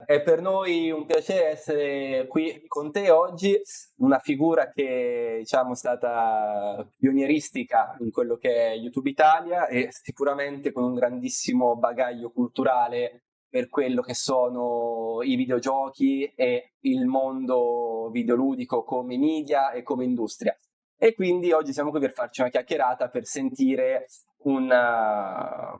È per noi un piacere essere qui con te oggi, una figura che diciamo è stata pionieristica in quello che è YouTube Italia e sicuramente con un grandissimo bagaglio culturale per quello che sono i videogiochi e il mondo videoludico come media e come industria. E quindi oggi siamo qui per farci una chiacchierata una-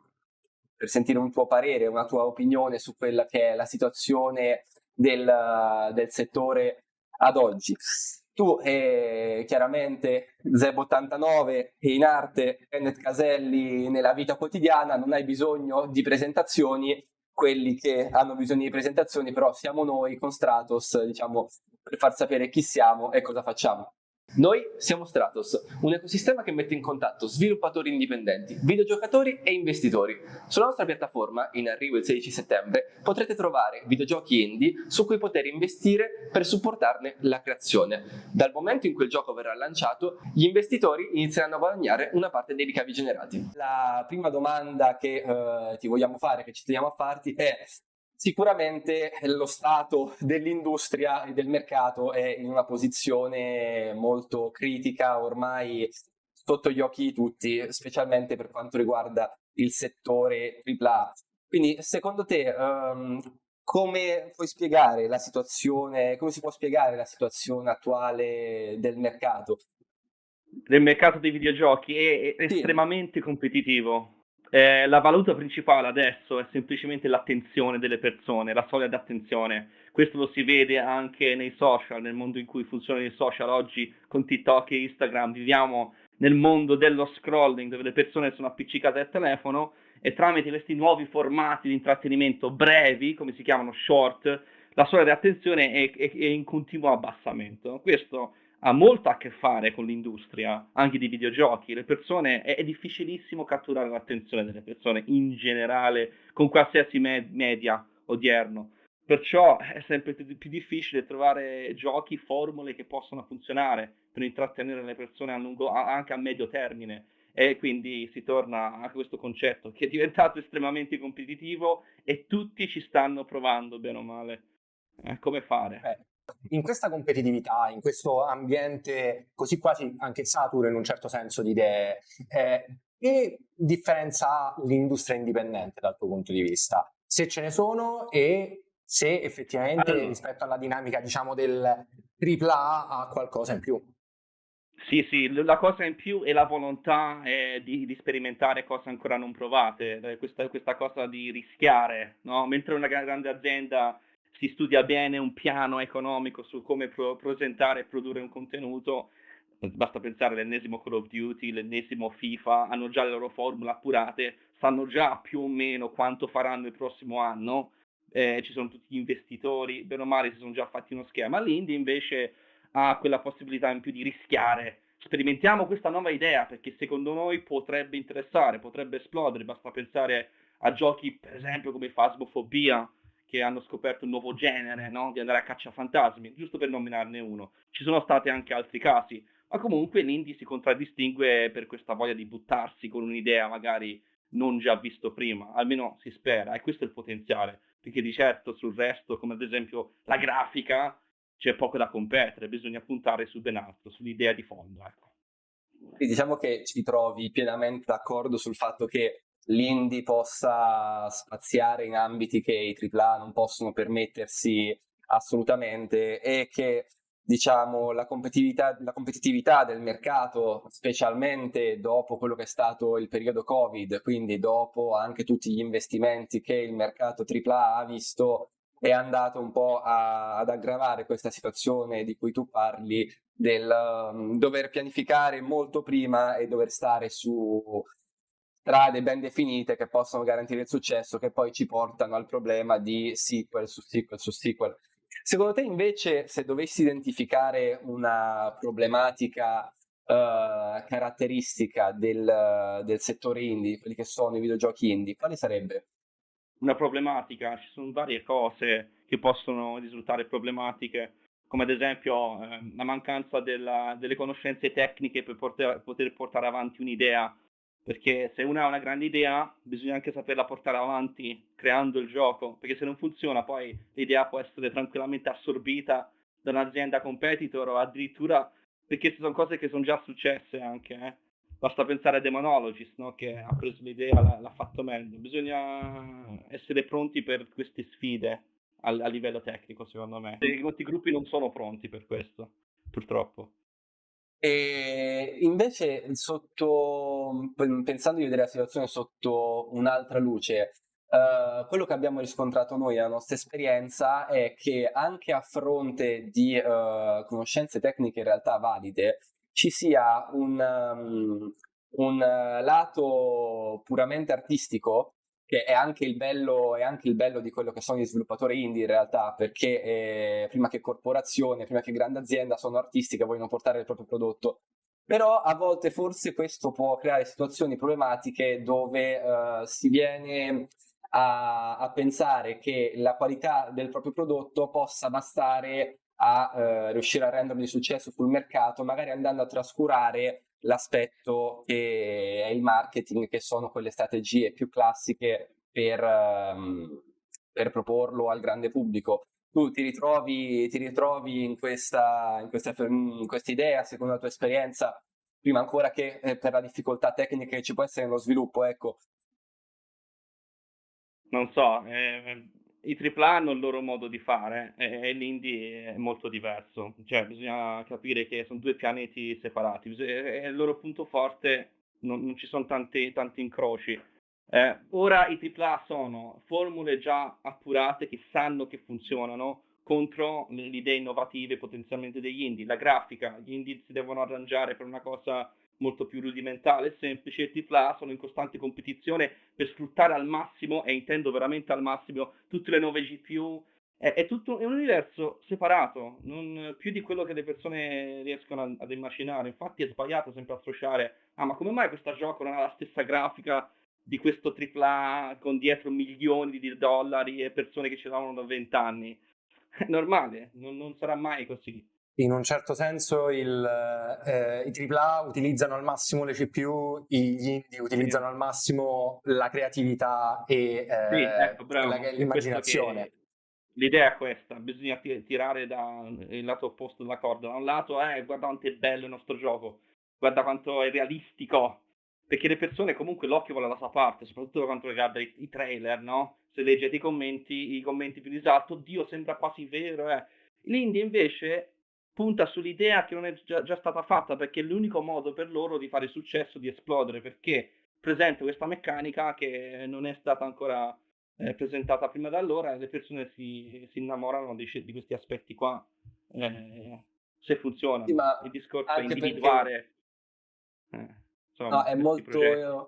per sentire un tuo parere, una tua opinione su quella che è la situazione del settore ad oggi. Tu, chiaramente, Zeb89 e in arte Kenneth Caselli nella vita quotidiana, non hai bisogno di presentazioni, quelli che hanno bisogno di presentazioni, però siamo noi con Stratos, diciamo, per far sapere chi siamo e cosa facciamo. Noi siamo Stratos, un ecosistema che mette in contatto sviluppatori indipendenti, videogiocatori e investitori. Sulla nostra piattaforma, in arrivo il 16 settembre, potrete trovare videogiochi indie su cui poter investire per supportarne la creazione. Dal momento in cui il gioco verrà lanciato, gli investitori inizieranno a guadagnare una parte dei ricavi generati. La prima domanda che ti vogliamo fare, che ci teniamo a farti, è: sicuramente lo stato dell'industria e del mercato è in una posizione molto critica, ormai sotto gli occhi di tutti, specialmente per quanto riguarda il settore AAA. Quindi, secondo te, come puoi spiegare la situazione, come si può spiegare la situazione attuale del mercato? Del mercato dei videogiochi è Sì, estremamente competitivo. La valuta principale adesso è semplicemente l'attenzione delle persone, la soglia d'attenzione. Questo lo si vede anche nei social, nel mondo in cui funzionano i social oggi con TikTok e Instagram. Viviamo nel mondo dello scrolling, dove le persone sono appiccicate al telefono e tramite questi nuovi formati di intrattenimento brevi, come si chiamano short, la soglia di attenzione è in continuo abbassamento. Questo ha molto a che fare con l'industria, anche di videogiochi. Le persone, è difficilissimo catturare l'attenzione delle persone in generale con qualsiasi media odierno. Perciò è sempre più difficile trovare giochi, formule che possano funzionare per intrattenere le persone anche a medio termine. E quindi si torna a questo concetto che è diventato estremamente competitivo e tutti ci stanno provando, bene o male. Come fare? Eh, In questa competitività, in questo ambiente così quasi anche saturo in un certo senso di idee, che differenza ha l'industria indipendente dal tuo punto di vista? Se ce ne sono e se effettivamente Allora, rispetto alla dinamica, diciamo, del AAA ha qualcosa in più. sì, sì, la cosa in più è la volontà di sperimentare cose ancora non provate, questa cosa di rischiare, no? Mentre una grande azienda si studia bene un piano economico su come presentare e produrre un contenuto, basta pensare all'ennesimo Call of Duty, l'ennesimo FIFA, hanno già le loro formule appurate, sanno già più o meno quanto faranno il prossimo anno, ci sono tutti gli investitori, bene o male si sono già fatti uno schema. L'Indie invece ha quella possibilità in più di rischiare. Sperimentiamo questa nuova idea perché secondo noi potrebbe interessare, potrebbe esplodere. Basta pensare a giochi, per esempio, come Phasmophobia, che hanno scoperto un nuovo genere, no? Di andare a caccia fantasmi, giusto per nominarne uno. Ci sono stati anche altri casi, ma comunque l'indie si contraddistingue per questa voglia di buttarsi con un'idea magari non già visto prima, almeno si spera, e questo è il potenziale, perché di certo sul resto, come ad esempio la grafica, c'è poco da competere, bisogna puntare su ben altro, sull'idea di fondo, ecco. sì, diciamo che ci trovi pienamente d'accordo sul fatto che l'indie possa spaziare in ambiti che i AAA non possono permettersi assolutamente e che, diciamo, la competitività del mercato, specialmente dopo quello che è stato il periodo Covid, quindi dopo anche tutti gli investimenti che il mercato AAA ha visto, è andato un po' ad aggravare questa situazione di cui tu parli del dover pianificare molto prima e dover stare su strade ben definite che possono garantire il successo, che poi ci portano al problema di sequel su sequel su sequel. Secondo te invece, se dovessi identificare una problematica caratteristica del settore indie, quelli che sono i videogiochi indie, quale sarebbe? Una problematica, ci sono varie cose che possono risultare problematiche, come ad esempio la mancanza delle conoscenze tecniche per poter portare avanti un'idea. perché se uno ha una grande idea bisogna anche saperla portare avanti creando il gioco, perché se non funziona poi l'idea può essere tranquillamente assorbita da un'azienda competitor o addirittura, perché sono cose che sono già successe anche. Basta pensare a Demonologist, no? Che ha preso l'idea, l'ha fatto meglio. Bisogna essere pronti per queste sfide a livello tecnico, secondo me. E molti gruppi non sono pronti per questo, purtroppo. E invece, pensando di vedere la situazione sotto un'altra luce, quello che abbiamo riscontrato noi nella nostra esperienza è che anche a fronte di conoscenze tecniche in realtà valide, ci sia un lato puramente artistico, che è anche il bello di quello che sono gli sviluppatori indie in realtà, perché prima che corporazione, prima che grande azienda, sono artisti che vogliono portare il proprio prodotto. Però a volte forse questo può creare situazioni problematiche dove si viene a pensare che la qualità del proprio prodotto possa bastare a riuscire a renderlo di successo sul mercato, magari andando a trascurare l'aspetto che è il marketing, che sono quelle strategie più classiche per proporlo al grande pubblico. Tu ti ritrovi in questa idea, secondo la tua esperienza, prima ancora che per la difficoltà tecnica che ci può essere nello sviluppo, ecco. Non so, i AAA hanno il loro modo di fare e l'indie è molto diverso, cioè bisogna capire che sono due pianeti separati, e il loro punto forte non ci sono tanti incroci. Ora i AAA sono formule già appurate che sanno che funzionano contro le idee innovative potenzialmente degli indie. La grafica, gli indie si devono arrangiare per una cosa molto più rudimentale e semplice, i AAA sono in costante competizione per sfruttare al massimo, e intendo veramente al massimo, tutte le nuove GPU. È tutto, è un universo separato, non più di quello che le persone riescono ad immaginare. Infatti è sbagliato sempre associare, ma come mai questo gioco non ha la stessa grafica di questo AAA con dietro milioni di dollari e persone che ci lavorano da 20 anni? È normale, non sarà mai così. In un certo senso i AAA utilizzano al massimo le CPU, gli indie utilizzano al massimo la creatività e Sì, ecco, bravo. l'immaginazione. L'idea è questa, bisogna tirare il lato opposto della corda. Da un lato, guarda quanto è bello il nostro gioco, guarda quanto è realistico, perché le persone comunque l'occhio vuole la sua parte, soprattutto per quanto riguarda i trailer, no? Se leggete i commenti più di esatto, Dio, sembra quasi vero, eh. L'indie invece punta sull'idea che non è già stata fatta, perché è l'unico modo per loro di fare successo, di esplodere, perché presenta questa meccanica che non è stata ancora presentata prima da allora, e le persone si innamorano di questi aspetti qua, se funzionano. Sì, ma Il discorso è anche individuare no, questi progetti.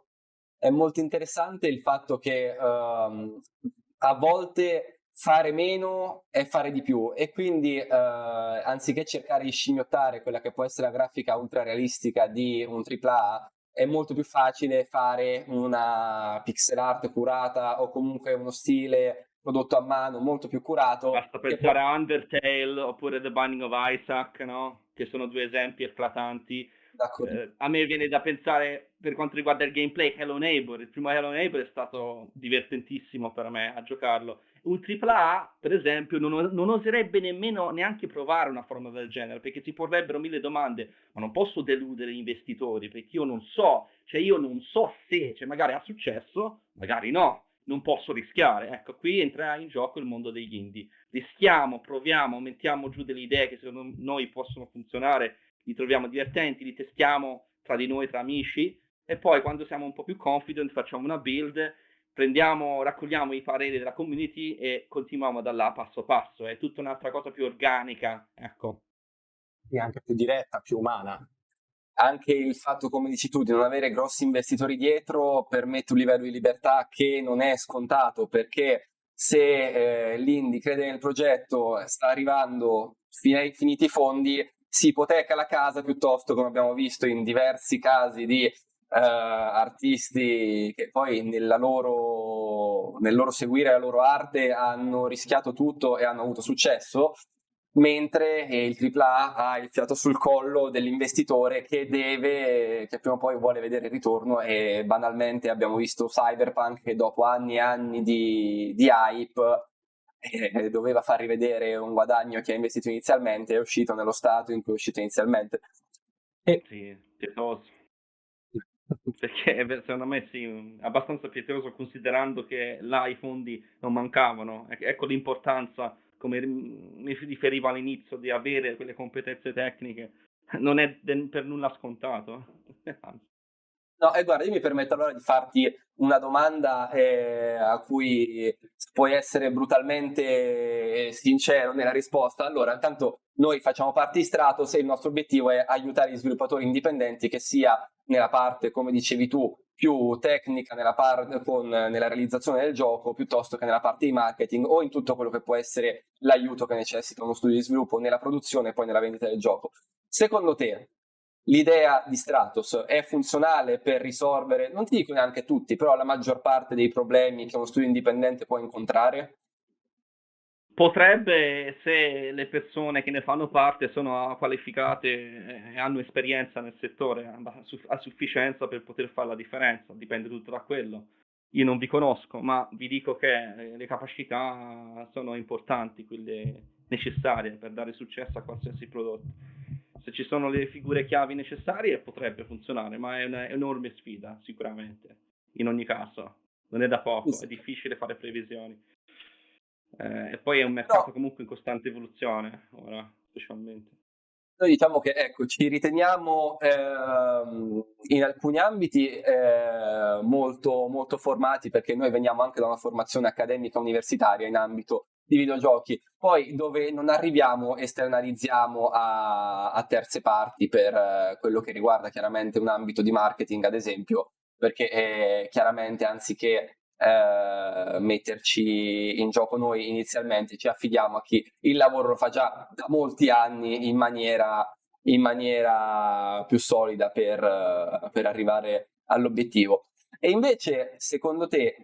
è molto interessante il fatto che a volte fare meno è fare di più, e quindi anziché cercare di scimmiottare quella che può essere la grafica ultra realistica di un AAA, è molto più facile fare una pixel art curata o comunque uno stile prodotto a mano molto più curato, Basta che può... pensare a Undertale oppure The Binding of Isaac, no? Che sono due esempi eclatanti. D'accordo. A me viene da pensare, per quanto riguarda il gameplay, Hello Neighbor. Il primo Hello Neighbor è stato divertentissimo per me a giocarlo. Un AAA, per esempio, non oserebbe nemmeno neanche provare una forma del genere, perché si porrebbero mille domande. Ma non posso deludere gli investitori, perché io non so se, cioè magari ha successo, magari no. Non posso rischiare. Ecco, qui entra in gioco il mondo degli indie. Rischiamo, proviamo, mettiamo giù delle idee che secondo noi possono funzionare, li troviamo divertenti, li testiamo tra di noi, tra amici, e poi quando siamo un po' più confident facciamo una build, raccogliamo i pareri della community e continuiamo da là passo passo. È tutta un'altra cosa più organica, ecco. E anche più diretta, più umana. Anche il fatto, come dici tu, di non avere grossi investitori dietro permette un livello di libertà che non è scontato, perché se l'indie crede nel progetto, sta arrivando, finiti i fondi, si ipoteca la casa, piuttosto, come abbiamo visto in diversi casi di artisti che poi nel loro seguire la loro arte hanno rischiato tutto e hanno avuto successo. mentre il AAA ha il fiato sul collo dell'investitore che prima o poi vuole vedere il ritorno, e banalmente abbiamo visto Cyberpunk che dopo anni e anni di hype doveva far rivedere un guadagno che ha investito inizialmente, è uscito nello stato in cui è uscito inizialmente. Sì, pietoso. Perché secondo me sì, abbastanza pietoso, considerando che là i fondi non mancavano. Ecco l'importanza, come mi riferivo all'inizio, di avere quelle competenze tecniche. Non è per nulla scontato. No, e guarda, io mi permetto allora di farti una domanda a cui puoi essere brutalmente sincero nella risposta. Allora, intanto noi facciamo parte di Stratos e il nostro obiettivo è aiutare gli sviluppatori indipendenti, che sia nella parte, come dicevi tu, più tecnica, nella realizzazione del gioco, piuttosto che nella parte di marketing o in tutto quello che può essere l'aiuto che necessita uno studio di sviluppo nella produzione e poi nella vendita del gioco. Secondo te, l'idea di Stratos è funzionale per risolvere, non ti dico neanche tutti, però la maggior parte dei problemi che uno studio indipendente può incontrare? Potrebbe, se le persone che ne fanno parte sono qualificate e hanno esperienza nel settore a sufficienza per poter fare la differenza, dipende tutto da quello. Io non vi conosco, ma vi dico che le capacità sono importanti, quelle necessarie per dare successo a qualsiasi prodotto. Se ci sono le figure chiavi necessarie potrebbe funzionare, ma è un'enorme sfida, sicuramente. In ogni caso, non è da poco, è difficile fare previsioni. E poi è un No, mercato comunque in costante evoluzione, ora, specialmente. noi diciamo che ecco, ci riteniamo in alcuni ambiti molto, molto formati, perché noi veniamo anche da una formazione accademica universitaria in ambito di videogiochi. Poi dove non arriviamo esternalizziamo a terze parti per quello che riguarda chiaramente un ambito di marketing, ad esempio, perché chiaramente anziché metterci in gioco noi inizialmente, ci affidiamo a chi il lavoro lo fa già da molti anni in maniera più solida per arrivare all'obiettivo. E invece, secondo te,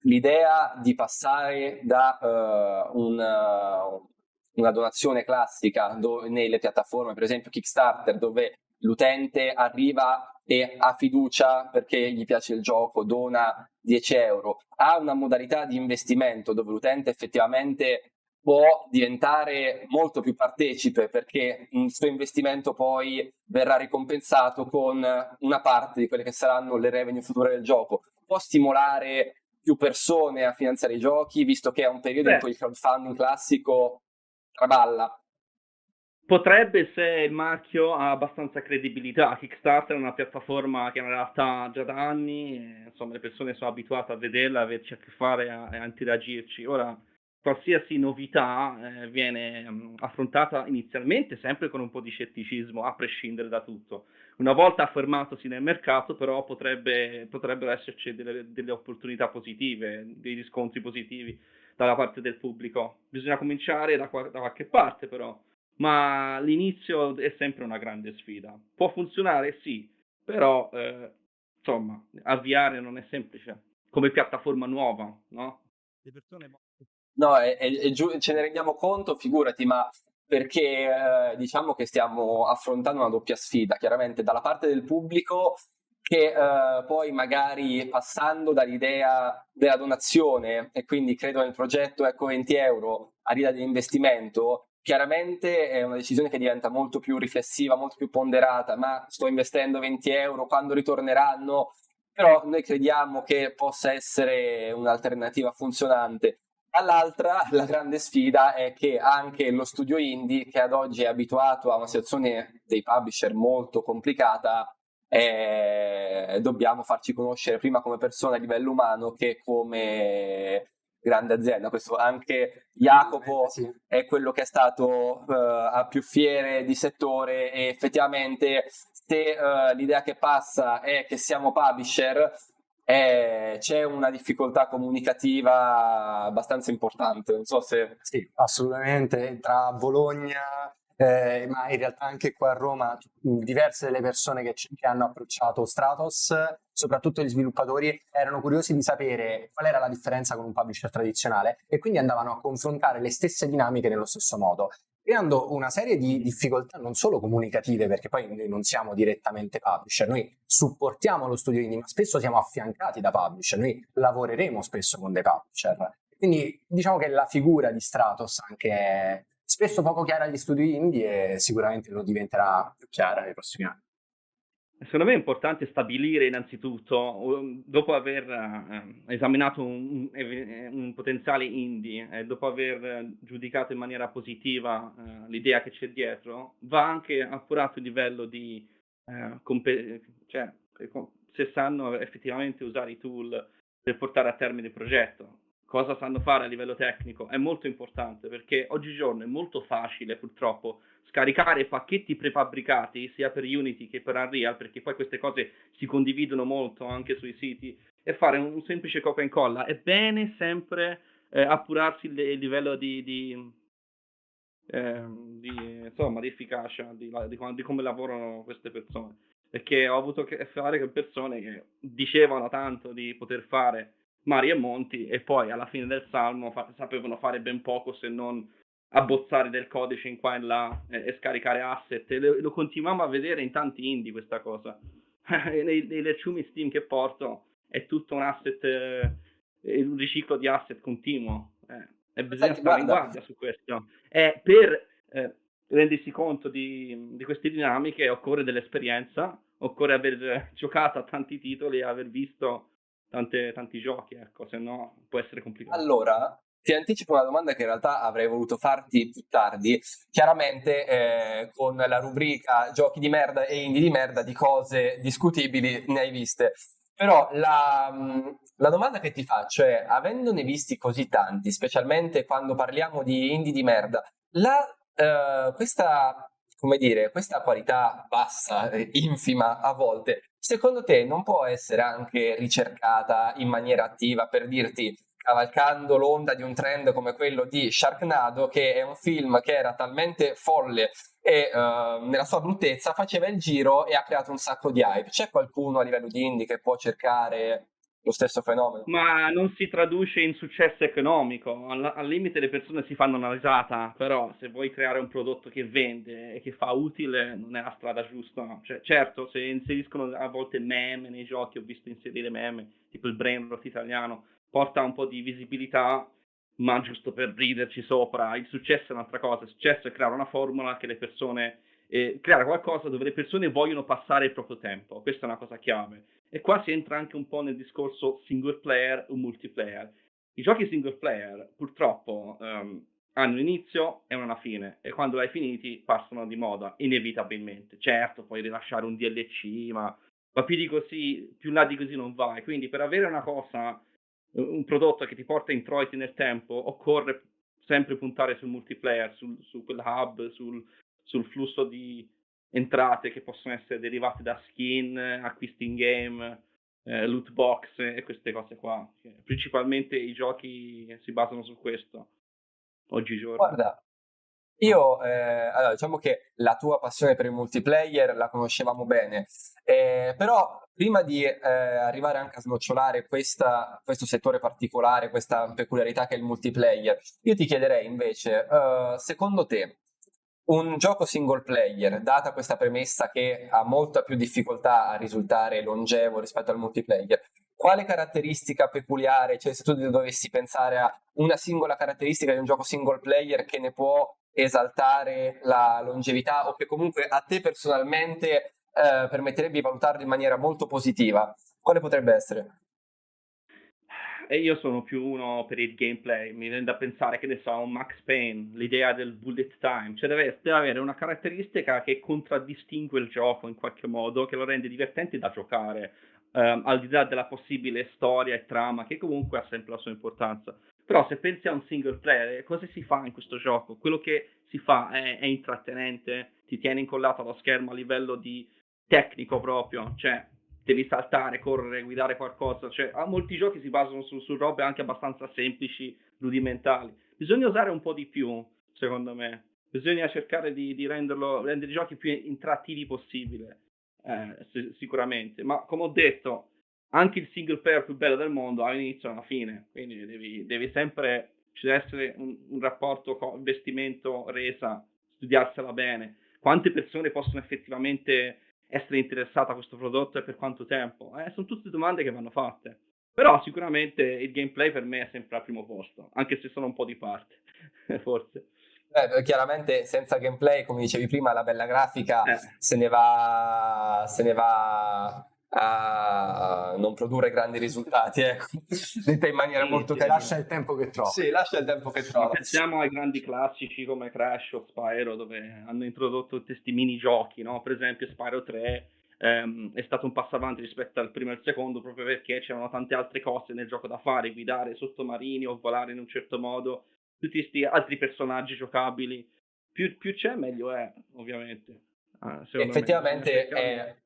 l'idea di passare da una donazione classica nelle piattaforme, per esempio Kickstarter, dove l'utente arriva e ha fiducia perché gli piace il gioco, dona 10 euro, a una modalità di investimento dove l'utente effettivamente può diventare molto più partecipe, perché il suo investimento poi verrà ricompensato con una parte di quelle che saranno le revenue future del gioco, può stimolare più persone a finanziare i giochi, visto che è un periodo in cui il crowdfunding classico traballa. Potrebbe, se il marchio ha abbastanza credibilità. Kickstarter è una piattaforma che in realtà già da anni, insomma, le persone sono abituate a vederla, a averci a che fare e a interagirci. Ora, qualsiasi novità viene affrontata inizialmente sempre con un po' di scetticismo, a prescindere da tutto. Una volta affermatosi nel mercato, però, potrebbero esserci delle opportunità positive, dei riscontri positivi dalla parte del pubblico. Bisogna cominciare da qualche parte, però. Ma l'inizio è sempre una grande sfida. Può funzionare, sì, però insomma, avviare non è semplice. Come piattaforma nuova, no? Le persone... No, ce ne rendiamo conto, figurati, ma perché diciamo che stiamo affrontando una doppia sfida, chiaramente dalla parte del pubblico che poi magari passando dall'idea della donazione e quindi credo nel progetto ecco 20 euro all'idea dell'investimento, chiaramente è una decisione che diventa molto più riflessiva, molto più ponderata, ma sto investendo 20 euro, quando ritorneranno? Però noi crediamo che possa essere un'alternativa funzionante. Dall'altra, la grande sfida è che anche lo studio indie, che ad oggi è abituato a una situazione dei publisher molto complicata, dobbiamo farci conoscere prima come persone a livello umano che come grande azienda. Questo anche Jacopo Sì. è quello che è stato a più fiere di settore, e effettivamente se l'idea che passa è che siamo publisher, c'è una difficoltà comunicativa abbastanza importante. Non so se... Sì, assolutamente. Tra Bologna ma in realtà anche qua a Roma diverse delle persone che hanno approcciato Stratos, soprattutto gli sviluppatori, erano curiosi di sapere qual era la differenza con un publisher tradizionale e quindi andavano a confrontare le stesse dinamiche nello stesso modo, creando una serie di difficoltà non solo comunicative, perché poi noi non siamo direttamente publisher, noi supportiamo lo studio indie, ma spesso siamo affiancati da publisher, noi lavoreremo spesso con dei publisher. Quindi diciamo che la figura di Stratos anche è spesso poco chiara agli studi indie e sicuramente lo diventerà più chiara nei prossimi anni. Secondo me è importante stabilire innanzitutto, dopo aver esaminato un potenziale indie e dopo aver giudicato in maniera positiva l'idea che c'è dietro, va anche appurato il livello di, cioè se sanno effettivamente usare i tool per portare a termine il progetto. Cosa sanno fare a livello tecnico è molto importante, perché oggigiorno è molto facile purtroppo scaricare pacchetti prefabbricati sia per Unity che per Unreal, perché poi queste cose si condividono molto anche sui siti, e fare un semplice copia e incolla. È bene sempre appurarsi il livello insomma, di efficacia, di come lavorano queste persone, perché ho avuto a che fare con persone che dicevano tanto di poter fare mari e monti e poi alla fine del salmo sapevano fare ben poco se non abbozzare del codice in qua e in là e scaricare asset, e lo continuiamo a vedere in tanti indie questa cosa. nei lecciumi Steam che porto è tutto un asset, un riciclo di asset continuo, e bisogna Infatti, stare in guarda, guardia su questo. E per rendersi conto di queste dinamiche occorre dell'esperienza, occorre aver giocato a tanti titoli e aver visto tanti giochi, ecco, se no può essere complicato. allora, ti anticipo una domanda che in realtà avrei voluto farti più tardi. Chiaramente, con la rubrica giochi di merda e indie di merda, di cose discutibili ne hai viste. Però la domanda che ti faccio è, avendone visti così tanti, specialmente quando parliamo di indie di merda, questa, come dire, questa qualità bassa, infima a volte, secondo te non può essere anche ricercata in maniera attiva, per dirti, cavalcando l'onda di un trend come quello di Sharknado, che è un film che era talmente folle e nella sua bruttezza faceva il giro e ha creato un sacco di hype? C'è qualcuno a livello di indie che può cercare lo stesso fenomeno? Ma non si traduce in successo economico, al limite le persone si fanno una risata, però se vuoi creare un prodotto che vende e che fa utile non è la strada giusta. Cioè, certo, se inseriscono a volte meme nei giochi, ho visto inserire meme, tipo il brain rot italiano, porta un po' di visibilità, ma giusto per riderci sopra. Il successo è un'altra cosa, il successo è creare una formula che le persone, creare qualcosa dove le persone vogliono passare il proprio tempo, questa è una cosa chiave. E qua si entra anche un po' nel discorso single player o multiplayer. I giochi single player purtroppo hanno un inizio e una fine, e quando l'hai finiti passano di moda, inevitabilmente. Certo, puoi rilasciare un DLC, ma più di così, più in là di così non vai. Quindi per avere una cosa, un prodotto che ti porta introiti nel tempo, occorre sempre puntare sul multiplayer, su quel hub, sul flusso di entrate che possono essere derivate da skin, acquisti in game, loot box e queste cose qua. Principalmente i giochi si basano su questo oggigiorno. Guarda, io, allora, diciamo che la tua passione per il multiplayer la conoscevamo bene, però prima di arrivare anche a snocciolare questo settore particolare, questa peculiarità che è il multiplayer, io ti chiederei invece, secondo te, un gioco single player, data questa premessa che ha molta più difficoltà a risultare longevo rispetto al multiplayer, quale caratteristica peculiare, cioè se tu dovessi pensare a una singola caratteristica di un gioco single player che ne può esaltare la longevità o che comunque a te personalmente permetterebbe di valutarlo in maniera molto positiva, quale potrebbe essere? E io sono più uno per il gameplay, mi viene da pensare che ne so, un Max Payne, l'idea del bullet time, cioè deve avere una caratteristica che contraddistingue il gioco in qualche modo, che lo rende divertente da giocare, al di là della possibile storia e trama, che comunque ha sempre la sua importanza. Però se pensi a un single player, cosa si fa in questo gioco? Quello che si fa è intrattenente, ti tiene incollato allo schermo a livello di tecnico proprio, cioè devi saltare, correre, guidare qualcosa, cioè molti giochi si basano su robe anche abbastanza semplici, rudimentali. Bisogna usare un po' di più, secondo me. Bisogna cercare di rendere i giochi più interattivi possibile, sicuramente. Ma come ho detto, anche il single player più bello del mondo ha un inizio e una fine, quindi devi sempre, ci deve essere un rapporto investimento-resa, studiarsela bene. Quante persone possono effettivamente essere interessate a questo prodotto e per quanto tempo? Sono tutte domande che vanno fatte. Però sicuramente il gameplay per me è sempre al primo posto, anche se sono un po' di parte, forse. Chiaramente senza gameplay, come dicevi prima, la bella grafica Eh. se ne va a non produrre grandi risultati, ecco. Detta in maniera Sì, molto sì. carina. Lascia il tempo che trova. Sì, lascia il tempo che Ma trova. pensiamo ai grandi classici come Crash o Spyro, dove hanno introdotto questi minigiochi, no? Per esempio Spyro 3 è stato un passo avanti rispetto al primo e al secondo, proprio perché c'erano tante altre cose nel gioco da fare, guidare sottomarini o volare in un certo modo, tutti questi altri personaggi giocabili. Più c'è, meglio è, ovviamente. Secondo me, bisogna Effettivamente cercare...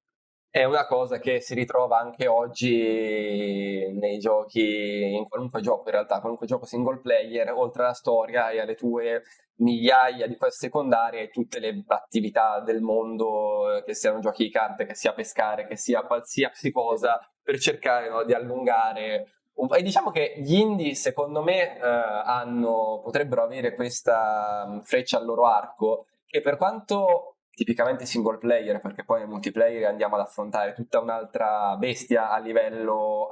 è una cosa che si ritrova anche oggi nei giochi, in qualunque gioco in realtà, qualunque gioco single player, oltre alla storia e alle tue migliaia di quest secondarie e tutte le attività del mondo, che siano giochi di carte, che sia pescare, che sia qualsiasi cosa, per cercare, no, di allungare. E diciamo che gli indie, secondo me, potrebbero avere questa freccia al loro arco, che per quanto tipicamente single player, perché poi nel multiplayer andiamo ad affrontare tutta un'altra bestia a livello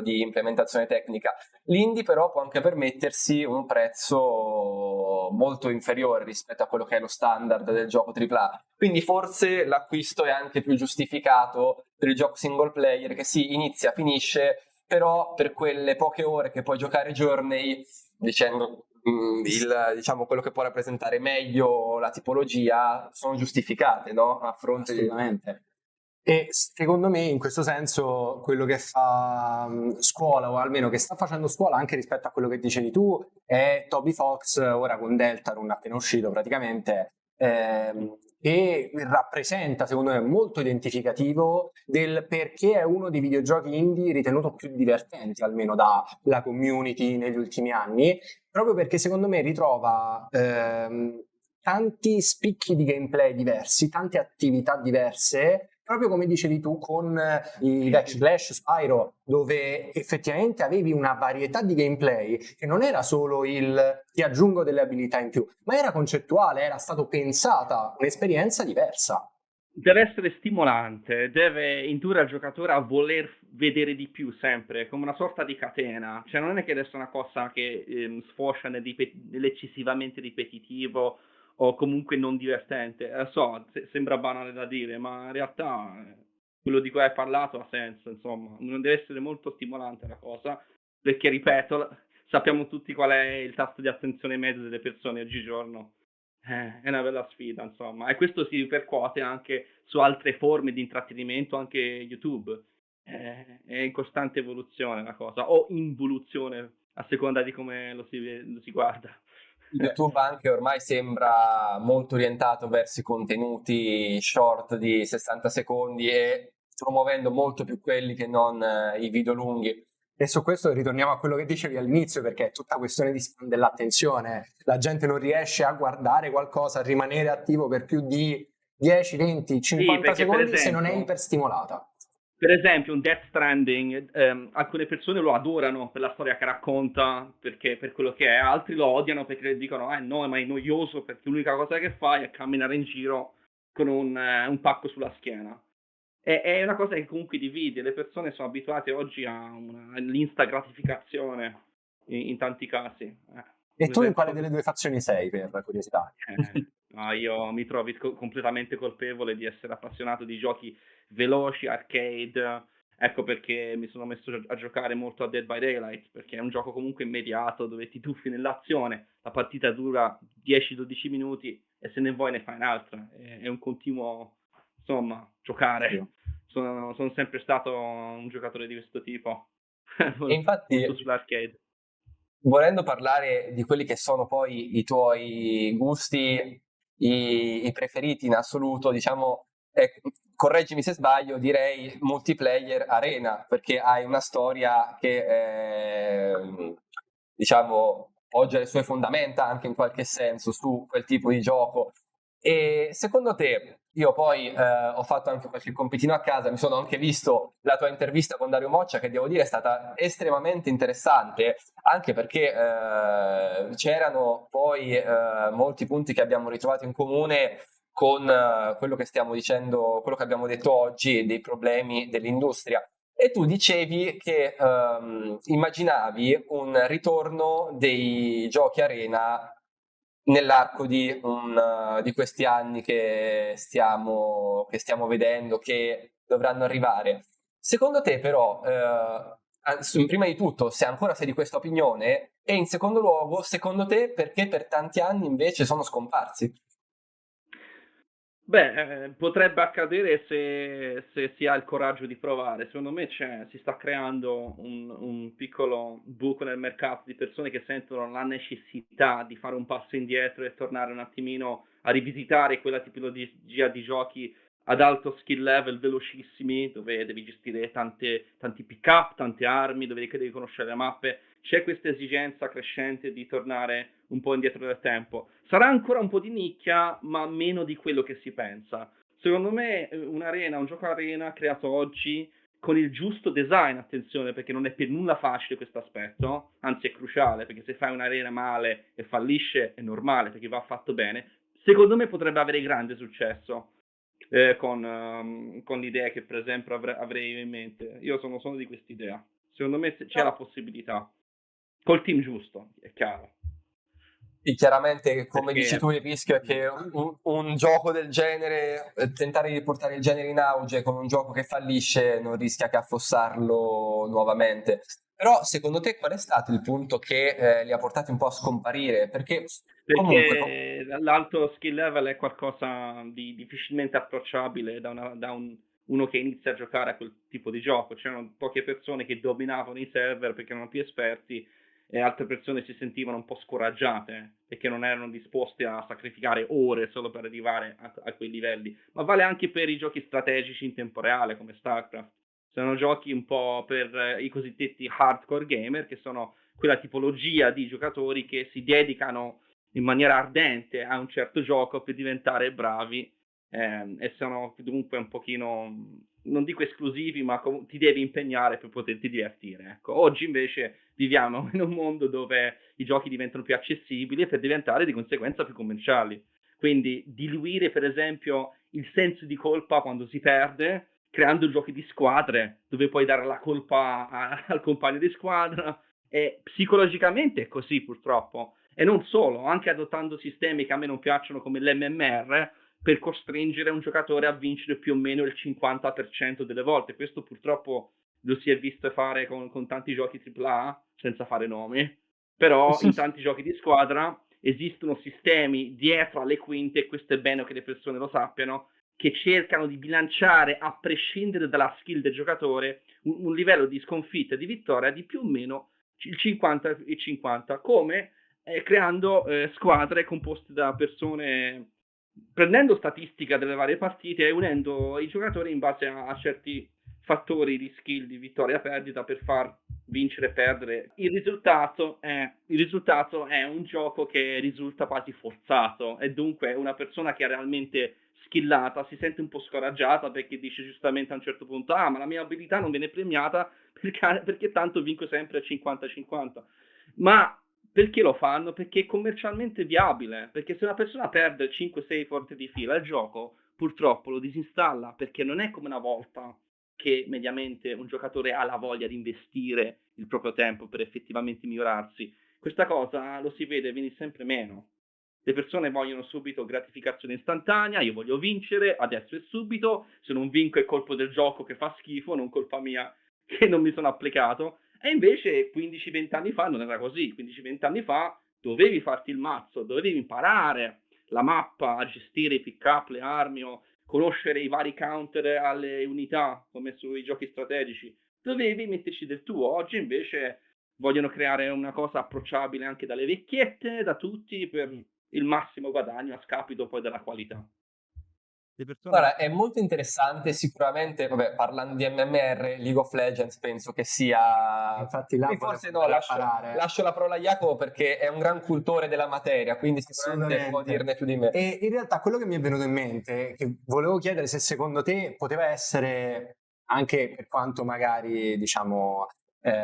di implementazione tecnica, l'indie però può anche permettersi un prezzo molto inferiore rispetto a quello che è lo standard del gioco AAA, quindi forse l'acquisto è anche più giustificato per il gioco single player, che si inizia, finisce, però per quelle poche ore che puoi giocare Journey, dicendo diciamo quello che può rappresentare meglio la tipologia, sono giustificate, no? A fronte Assolutamente. E secondo me in questo senso quello che fa scuola, o almeno che sta facendo scuola anche rispetto a quello che dicevi tu, è Toby Fox ora con Deltarune appena uscito praticamente, che rappresenta secondo me molto identificativo del perché è uno dei videogiochi indie ritenuto più divertenti almeno dalla community negli ultimi anni, proprio perché secondo me ritrova tanti spicchi di gameplay diversi, tante attività diverse, proprio come dicevi tu con i vecchi Clash, Spyro, dove effettivamente avevi una varietà di gameplay che non era solo il ti aggiungo delle abilità in più, ma era concettuale, era stato pensata un'esperienza diversa. Deve essere stimolante, deve indurre il giocatore a voler vedere di più sempre, come una sorta di catena. Cioè non è che adesso è una cosa che sfocia nell'eccessivamente ripetitivo o comunque non divertente. Sembra banale da dire, ma in realtà quello di cui hai parlato ha senso, insomma. Non deve essere molto stimolante la cosa, perché ripeto, sappiamo tutti qual è il tasso di attenzione medio delle persone oggigiorno. È una bella sfida, insomma, e questo si ripercuote anche su altre forme di intrattenimento, anche YouTube. È in costante evoluzione la cosa, o involuzione, a seconda di come lo si guarda. YouTube anche ormai sembra molto orientato verso i contenuti short di 60 secondi e promuovendo molto più quelli che non i video lunghi. E su questo ritorniamo a quello che dicevi all'inizio, perché è tutta questione di span dell'attenzione. La gente non riesce a guardare qualcosa, a rimanere attivo per più di 10, 20, 50 Sì, secondi se non è iperstimolata. Per esempio, un Death Stranding, alcune persone lo adorano per la storia che racconta, perché per quello che è, altri lo odiano perché dicono, no, ma è noioso perché l'unica cosa che fai è camminare in giro con un pacco sulla schiena. È una cosa che comunque divide, le persone sono abituate oggi all'insta gratificazione in tanti casi. E tu in quale delle due fazioni sei, per curiosità? Io mi trovo completamente colpevole di essere appassionato di giochi veloci, arcade. Ecco perché mi sono messo a giocare molto a Dead by Daylight, perché è un gioco comunque immediato dove ti tuffi nell'azione, la partita dura 10-12 minuti e se ne vuoi ne fai un'altra. È un continuo, insomma, giocare. Sono sempre stato un giocatore di questo tipo. E infatti, molto sull'arcade. volendo parlare di quelli che sono poi i tuoi gusti, i preferiti in assoluto, diciamo, correggimi se sbaglio, direi multiplayer arena, perché hai una storia che, diciamo, poggia le sue fondamenta anche in qualche senso su quel tipo di gioco. E secondo te, io poi ho fatto anche qualche compitino a casa, mi sono anche visto la tua intervista con Dario Moccia, che devo dire è stata estremamente interessante, anche perché c'erano poi molti punti che abbiamo ritrovato in comune con quello che stiamo dicendo, quello che abbiamo detto oggi, dei problemi dell'industria. E tu dicevi che immaginavi un ritorno dei giochi arena nell'arco di questi anni che stiamo vedendo, che dovranno arrivare. Secondo te, però, prima di tutto, se ancora sei di questa opinione, e in secondo luogo, secondo te, perché per tanti anni invece sono scomparsi? Beh, potrebbe accadere se si ha il coraggio di provare. Secondo me si sta creando un piccolo buco nel mercato di persone che sentono la necessità di fare un passo indietro e tornare un attimino a rivisitare quella tipologia di giochi ad alto skill level, velocissimi, dove devi gestire tanti pick-up, tante armi, dove devi conoscere le mappe. C'è questa esigenza crescente di tornare un po' indietro nel tempo. Sarà ancora un po' di nicchia, ma meno di quello che si pensa. Secondo me un gioco arena creato oggi con il giusto design, attenzione, perché non è per nulla facile questo aspetto, anzi è cruciale, perché se fai un'arena male e fallisce è normale, perché va fatto bene. Secondo me potrebbe avere grande successo con l'idea che per esempio avrei in mente. Io sono di quest'idea. Secondo me c'è la possibilità. Col team giusto, è chiaro. Sì, chiaramente, come dici Perché tu, il rischio è che un gioco del genere, tentare di portare il genere in auge con un gioco che fallisce, non rischia che affossarlo nuovamente. Però, secondo te, qual è stato il punto che li ha portati un po' a scomparire? Perché comunque, Perché l'alto skill level è qualcosa di difficilmente approcciabile uno che inizia a giocare a quel tipo di gioco. C'erano poche persone che dominavano i server perché erano più esperti e altre persone si sentivano un po' scoraggiate perché non erano disposte a sacrificare ore solo per arrivare a quei livelli. Ma vale anche per i giochi strategici in tempo reale come StarCraft. Sono giochi un po' per i cosiddetti hardcore gamer, che sono quella tipologia di giocatori che si dedicano in maniera ardente a un certo gioco per diventare bravi e sono dunque un pochino, non dico esclusivi, ma ti devi impegnare per poterti divertire. Ecco. Oggi invece viviamo in un mondo dove i giochi diventano più accessibili e per diventare di conseguenza più commerciali. Quindi diluire per esempio il senso di colpa quando si perde, creando giochi di squadre dove puoi dare la colpa al compagno di squadra, e psicologicamente è così purtroppo. E non solo, anche adottando sistemi che a me non piacciono come l'MMR per costringere un giocatore a vincere più o meno il 50% delle volte. Questo purtroppo lo si è visto fare con tanti giochi AAA, senza fare nomi, però in tanti giochi di squadra esistono sistemi dietro alle quinte, e questo è bene che le persone lo sappiano, che cercano di bilanciare, a prescindere dalla skill del giocatore, un livello di sconfitta e di vittoria di più o meno il 50 e 50, come creando squadre composte da persone, prendendo statistica delle varie partite e unendo i giocatori in base a certi fattori di skill, di vittoria e perdita per far vincere e perdere. Il risultato è un gioco che risulta quasi forzato e dunque una persona che è realmente skillata si sente un po' scoraggiata perché dice giustamente a un certo punto ma la mia abilità non viene premiata perché tanto vinco sempre a 50-50. Ma perché lo fanno? Perché è commercialmente viabile, perché se una persona perde 5-6 volte di fila il gioco, purtroppo lo disinstalla, perché non è come una volta che mediamente un giocatore ha la voglia di investire il proprio tempo per effettivamente migliorarsi. Questa cosa lo si vede venire sempre meno. Le persone vogliono subito gratificazione istantanea, io voglio vincere, adesso e subito, se non vinco è colpa del gioco che fa schifo, non colpa mia che non mi sono applicato. E invece 15-20 anni fa non era così. 15-20 anni fa dovevi farti il mazzo, dovevi imparare la mappa, a gestire i pick-up, le armi, o conoscere i vari counter alle unità, come sui giochi strategici. Dovevi metterci del tuo. Oggi invece vogliono creare una cosa approcciabile anche dalle vecchiette, da tutti, per il massimo guadagno a scapito poi della qualità. Le persone... Guarda, è molto interessante, sicuramente, vabbè, parlando di MMR, League of Legends penso che sia... Infatti là E volevo forse no, andare a parare. lascio la parola a Jacopo perché è un gran cultore della materia, quindi sicuramente può Assolutamente. dirne più di me. E in realtà quello che mi è venuto in mente, che volevo chiedere se secondo te poteva essere, anche per quanto magari diciamo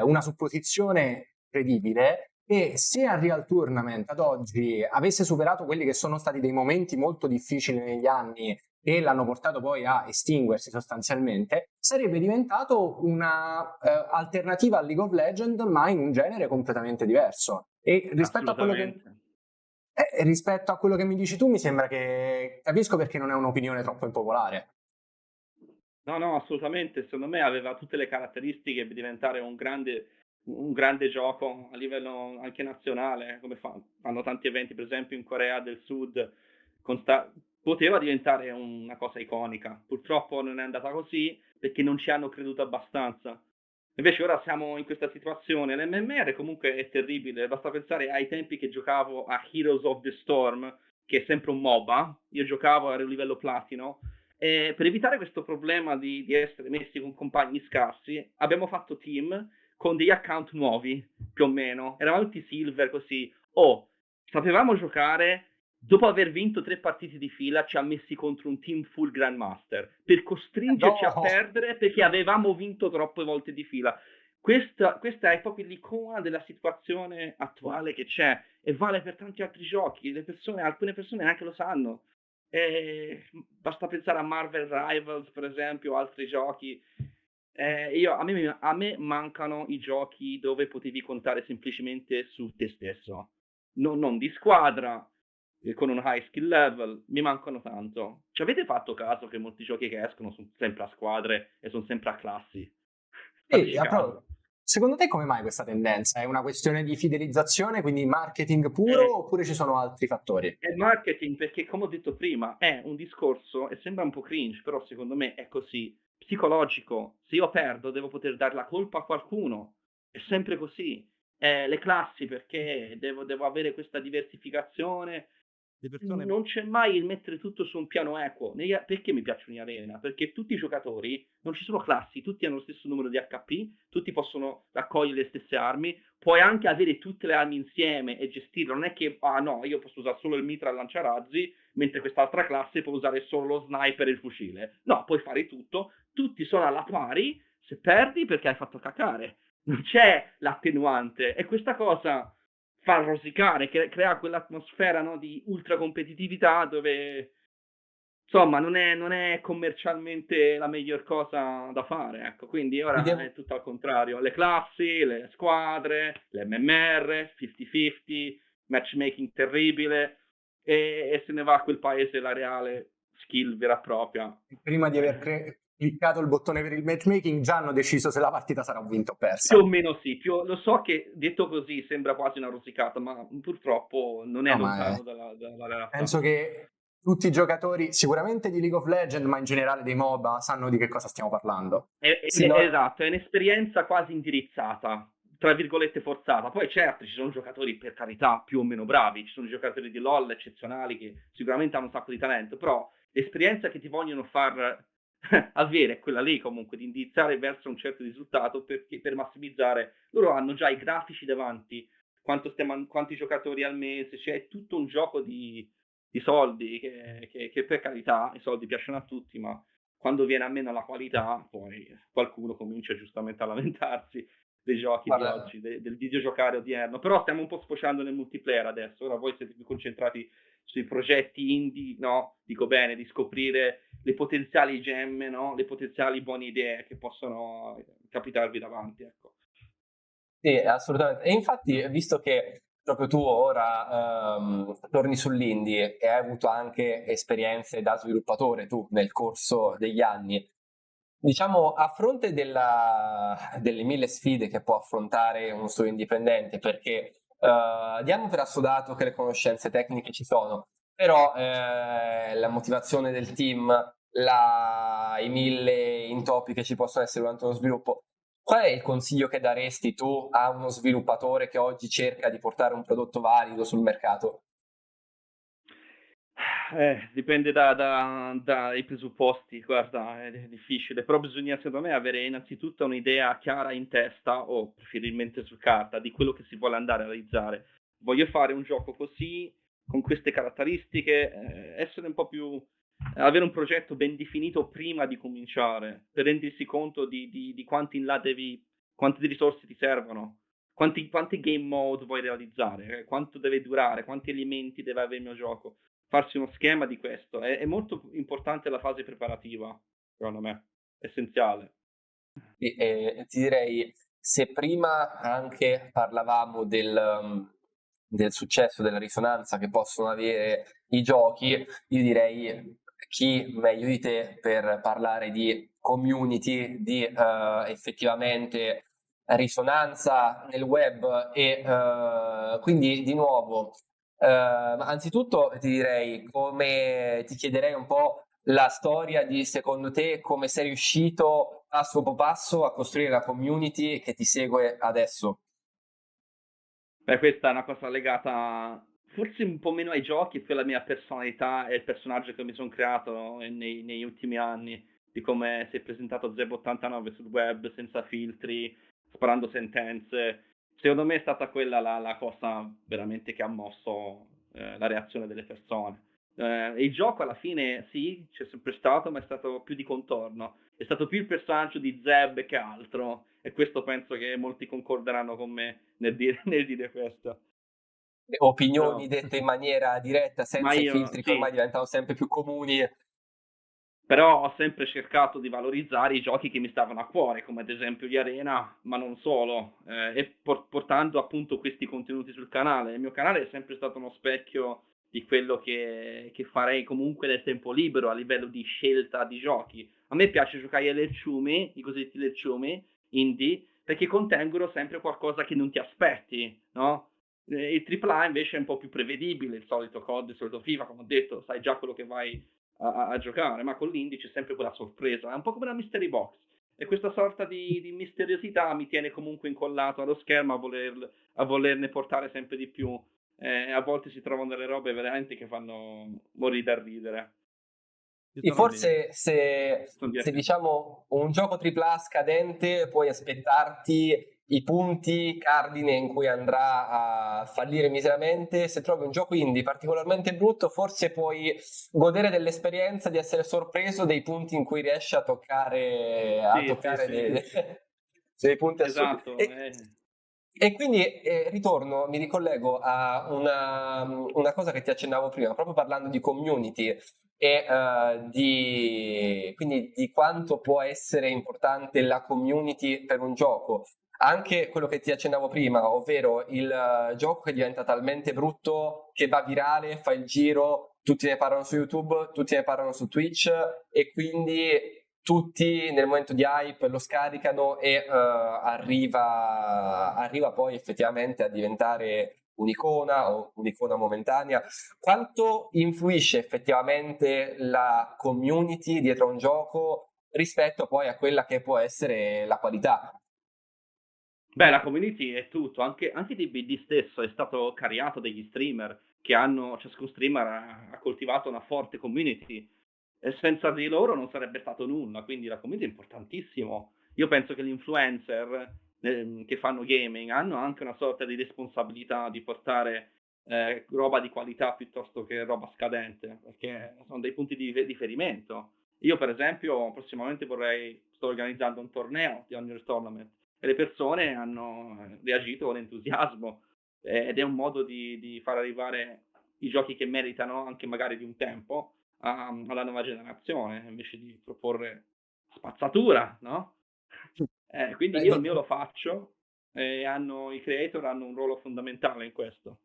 una supposizione credibile, e se Unreal Tournament ad oggi avesse superato quelli che sono stati dei momenti molto difficili negli anni e l'hanno portato poi a estinguersi sostanzialmente, sarebbe diventato una alternativa a League of Legends, ma in un genere completamente diverso. E rispetto a quello che rispetto a quello che mi dici tu, mi sembra che capisco perché non è un'opinione troppo impopolare. No, assolutamente. Secondo me aveva tutte le caratteristiche per diventare un grande gioco a livello anche nazionale, come fanno tanti eventi, per esempio in Corea del Sud, poteva diventare una cosa iconica. Purtroppo non è andata così perché non ci hanno creduto abbastanza. Invece ora siamo in questa situazione. L'MMR comunque è terribile, basta pensare ai tempi che giocavo a Heroes of the Storm, che è sempre un MOBA. Io giocavo, ero a livello platino, e per evitare questo problema di essere messi con compagni scarsi, abbiamo fatto team con degli account nuovi, più o meno. Eravamo tutti silver così. Sapevamo giocare. Dopo aver vinto 3 partite di fila, ci ha messi contro un team full Grandmaster per costringerci a perdere perché avevamo vinto troppe volte di fila. Questa è proprio l'icona della situazione attuale che c'è e vale per tanti altri giochi. Alcune persone neanche lo sanno. Basta pensare a Marvel Rivals, per esempio, altri giochi. A me mancano i giochi dove potevi contare semplicemente su te stesso, non di squadra, con un high skill level. Mi mancano tanto. Ci avete fatto caso che molti giochi che escono sono sempre a squadre e sono sempre a classi? Fateci caso. Secondo te come mai questa tendenza? È una questione di fidelizzazione, quindi marketing puro, oppure ci sono altri fattori? È marketing perché, come ho detto prima, è un discorso, e sembra un po' cringe, però secondo me è così, psicologico. Se io perdo devo poter dare la colpa a qualcuno, è sempre così. Le classi perché devo avere questa diversificazione. Non c'è mai il mettere tutto su un piano equo. Perché mi piacciono in arena? Perché tutti i giocatori, non ci sono classi, tutti hanno lo stesso numero di HP, tutti possono raccogliere le stesse armi, puoi anche avere tutte le armi insieme e gestirle. Non è che, no, io posso usare solo il mitra e il lanciarazzi, mentre quest'altra classe può usare solo lo sniper e il fucile. No, puoi fare tutto, tutti sono alla pari, se perdi perché hai fatto cacare. Non c'è l'attenuante, e questa cosa fa rosicare, crea quell'atmosfera, no, di ultra competitività dove insomma non è commercialmente la miglior cosa da fare, ecco. Quindi ora è tutto al contrario: le classi, le squadre, l'MMR 50-50, matchmaking terribile, e se ne va a quel paese la reale skill vera e propria. Prima di aver cliccato il bottone per il matchmaking già hanno deciso se la partita sarà vinta o persa. Più o meno sì, lo so che detto così sembra quasi una rosicata, ma purtroppo non è lontano dalla realtà. Penso che tutti i giocatori, sicuramente di League of Legends, ma in generale dei MOBA, sanno di che cosa stiamo parlando. Esatto, è un'esperienza quasi indirizzata, tra virgolette forzata. Poi certo, ci sono giocatori, per carità, più o meno bravi, ci sono giocatori di LoL eccezionali che sicuramente hanno un sacco di talento, però l'esperienza che ti vogliono far avere è quella lì, comunque, di indirizzare verso un certo risultato, perché per massimizzare. Loro hanno già i grafici davanti, quanti giocatori al mese, c'è tutto un gioco di soldi che per carità i soldi piacciono a tutti, ma quando viene a meno la qualità, poi qualcuno comincia giustamente a lamentarsi dei giochi di oggi, del videogiocare odierno. Però stiamo un po' sfociando nel multiplayer adesso. Ora voi siete più concentrati sui progetti indie, no? Dico bene, di scoprire le potenziali gemme, no? Le potenziali buone idee che possono capitarvi davanti, ecco. Sì, assolutamente. E infatti, visto che proprio tu ora torni sull'indie e hai avuto anche esperienze da sviluppatore tu nel corso degli anni, diciamo, a fronte delle 1000 sfide che può affrontare uno studio indipendente, perché diamo per assodato che le conoscenze tecniche ci sono, però la motivazione del team, i 1000 intoppi che ci possono essere durante uno sviluppo, qual è il consiglio che daresti tu a uno sviluppatore che oggi cerca di portare un prodotto valido sul mercato? Dipende dai presupposti, guarda, è difficile, però bisogna secondo me avere innanzitutto un'idea chiara in testa o preferibilmente su carta di quello che si vuole andare a realizzare. Voglio fare un gioco così, con queste caratteristiche, essere un po' più, avere un progetto ben definito prima di cominciare, per rendersi conto di quanti in là quante risorse ti servono, quanti game mode vuoi realizzare, quanto deve durare, quanti elementi deve avere il mio gioco, farsi uno schema di questo. È molto importante la fase preparativa, secondo me, essenziale. Ti direi, se prima anche parlavamo del successo, della risonanza che possono avere i giochi, io direi chi meglio di te per parlare di community, di effettivamente risonanza nel web e quindi di nuovo, anzitutto ti direi, come ti chiederei un po' la storia di, secondo te, come sei riuscito passo dopo passo a costruire la community che ti segue adesso? Beh, questa è una cosa legata forse un po' meno ai giochi, più alla mia personalità e il personaggio che mi sono creato negli ultimi anni, di come si è presentato Zeb89 sul web, senza filtri, sparando sentenze. Secondo me è stata quella la cosa veramente che ha mosso la reazione delle persone. Il gioco alla fine sì, c'è sempre stato, ma è stato più di contorno. È stato più il personaggio di Zeb che altro, e questo penso che molti concorderanno con me nel dire questo. Opinioni Però, dette in maniera diretta, ma senza i io filtri che ormai sì, diventano sempre più comuni. però ho sempre cercato di valorizzare i giochi che mi stavano a cuore, come ad esempio gli Arena, ma non solo, e portando appunto questi contenuti sul canale. Il mio canale è sempre stato uno specchio di quello che farei comunque nel tempo libero a livello di scelta di giochi. A me piace giocare ai lecciumi, i cosiddetti lecciumi indie, perché contengono sempre qualcosa che non ti aspetti, no? Il AAA invece è un po' più prevedibile, il solito COD, il solito FIFA, come ho detto, sai già quello che vai a giocare, ma con l'indie c'è sempre quella sorpresa, è un po' come una mystery box, e questa sorta di misteriosità mi tiene comunque incollato allo schermo a volerne portare sempre di più. A volte si trovano delle robe veramente che fanno morire da ridere. Ci E sono dei... forse sono se divertenti. diciamo un gioco AAA scadente, puoi aspettarti i punti cardine in cui andrà a fallire miseramente. Se trovi un gioco indie particolarmente brutto, forse puoi godere dell'esperienza di essere sorpreso dei punti in cui riesci a Sì, sì, toccare sì, dei punti assurdi. esatto. E quindi ritorno, mi ricollego a una cosa che ti accennavo prima, proprio parlando di community e quindi di quanto può essere importante la community per un gioco. Anche quello che ti accennavo prima, ovvero il gioco che diventa talmente brutto che va virale, fa il giro, tutti ne parlano su YouTube, tutti ne parlano su Twitch e quindi tutti nel momento di hype lo scaricano e arriva poi effettivamente a diventare un'icona o un'icona momentanea. Quanto influisce effettivamente la community dietro a un gioco rispetto poi a quella che può essere la qualità? Beh, la community è tutto, anche DBD stesso è stato cariato dagli streamer che hanno, ciascun streamer ha coltivato una forte community, e senza di loro non sarebbe stato nulla, quindi la community è importantissimo. Io penso che gli influencer che fanno gaming hanno anche una sorta di responsabilità di portare roba di qualità piuttosto che roba scadente, perché sono dei punti di riferimento. Io per esempio prossimamente sto organizzando un torneo di Unreal Tournament, e le persone hanno reagito con entusiasmo, ed è un modo di far arrivare i giochi che meritano, anche magari di un tempo, alla nuova generazione, invece di proporre spazzatura, no? Quindi Beh, io il mio lo faccio, e i creator hanno un ruolo fondamentale in questo.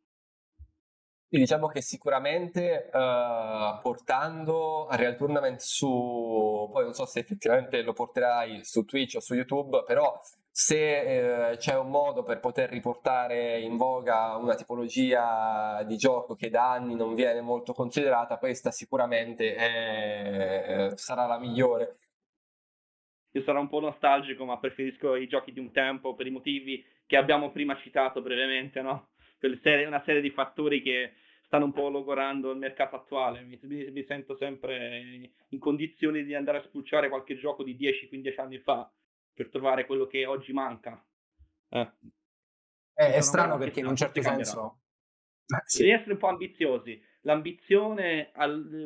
sì, diciamo che sicuramente portando Real Tournament su, poi non so se effettivamente lo porterai su Twitch o su YouTube, però se c'è un modo per poter riportare in voga una tipologia di gioco che da anni non viene molto considerata, questa sicuramente sarà la migliore. Io sarò un po' nostalgico, ma preferisco i giochi di un tempo per i motivi che abbiamo prima citato brevemente, no? Una serie di fattori che stanno un po' logorando il mercato attuale. Mi sento sempre in condizioni di andare a spulciare qualche gioco di 10-15 anni fa per trovare quello che oggi manca. È strano Però perché in chissà, un certo forse cambierà. senso... sì. Devi essere un po' ambiziosi. L'ambizione